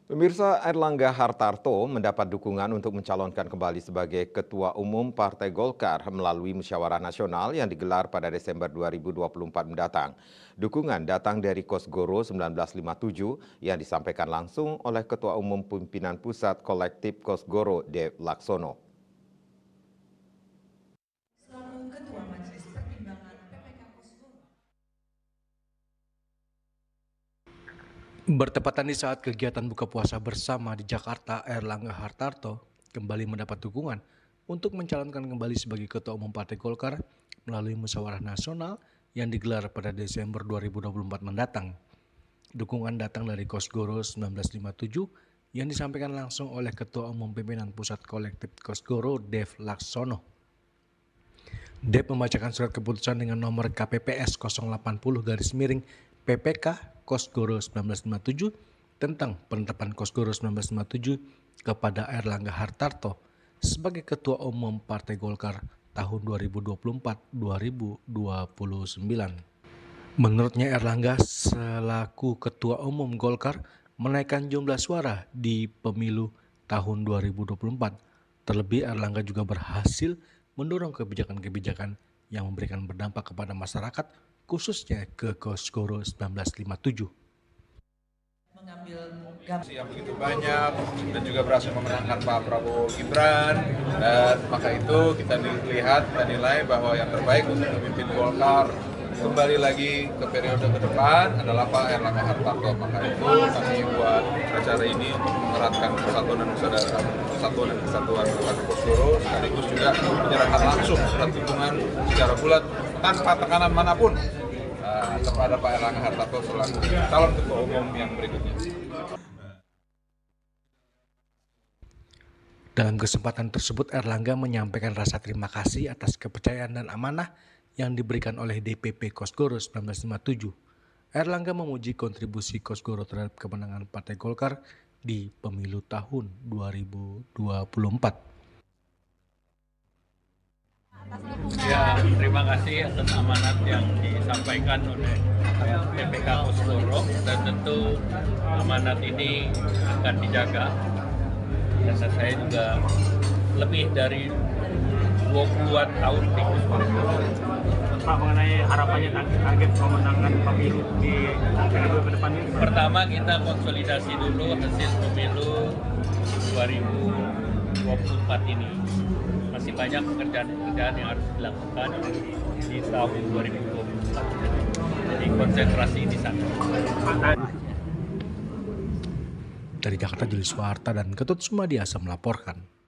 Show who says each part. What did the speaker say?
Speaker 1: Pemirsa, Airlangga Hartarto mendapat dukungan untuk mencalonkan kembali sebagai Ketua Umum Partai Golkar melalui musyawarah nasional yang digelar pada Desember 2024 mendatang. Dukungan datang dari Kosgoro 1957 yang disampaikan langsung oleh Ketua Umum Pimpinan Pusat Kolektif Kosgoro Dev Laksono.
Speaker 2: Bertepatan di saat kegiatan buka puasa bersama di Jakarta, Airlangga Hartarto kembali mendapat dukungan untuk mencalonkan kembali sebagai Ketua Umum Partai Golkar melalui musyawarah nasional yang digelar pada Desember 2024 mendatang. Dukungan datang dari Kosgoro 1957 yang disampaikan langsung oleh Ketua Umum Pimpinan Pusat Kolektif Kosgoro Dev Laksono. Dev membacakan surat keputusan dengan nomor KPPS 080-PPK Kosgoro 1957 tentang penetapan Kosgoro 1957 kepada Airlangga Hartarto sebagai Ketua Umum Partai Golkar tahun 2024-2029. Menurutnya Airlangga selaku Ketua Umum Golkar menaikkan jumlah suara di pemilu tahun 2024. Terlebih Airlangga juga berhasil mendorong kebijakan-kebijakan yang memberikan berdampak kepada masyarakat, khususnya ke Kosgoro 1957.
Speaker 3: Yang begitu banyak dan juga berhasil memenangkan Pak Prabowo Gibran, dan maka itu kita lihat dan nilai bahwa yang terbaik untuk memimpin Golkar kembali lagi ke periode ke depan adalah Pak Airlangga Hartarto. Maka itu kami buat acara ini untuk mengeratkan persatuan dan kesatuan Kosgoro, sekaligus juga menyerahkan langsung surat dukungan secara bulat tanpa tekanan manapun kepada Pak Airlangga Hartarto selaku calon ketua umum yang berikutnya.
Speaker 2: Dalam kesempatan tersebut, Airlangga menyampaikan rasa terima kasih atas kepercayaan dan amanah yang diberikan oleh DPP Kosgoro 1957. Airlangga memuji kontribusi Kosgoro terhadap kemenangan Partai Golkar di pemilu tahun 2024.
Speaker 4: Ya, terima kasih atas amanat yang disampaikan oleh DPK Kosgoro, dan tentu amanat ini akan dijaga. Karena saya juga lebih dari 20-an tahun di Kosgoro.
Speaker 5: Pak, mengenai harapannya target pemenangan pemilu di periode ke depan ini?
Speaker 4: Pertama, kita konsolidasi dulu hasil pemilu 2024 ini. Masih banyak pekerjaan-pekerjaan yang harus dilakukan di tahun 2024. Jadi konsentrasi di sana.
Speaker 2: Dari Jakarta, Julius Warta dan Ketut Sumadiasa melaporkan.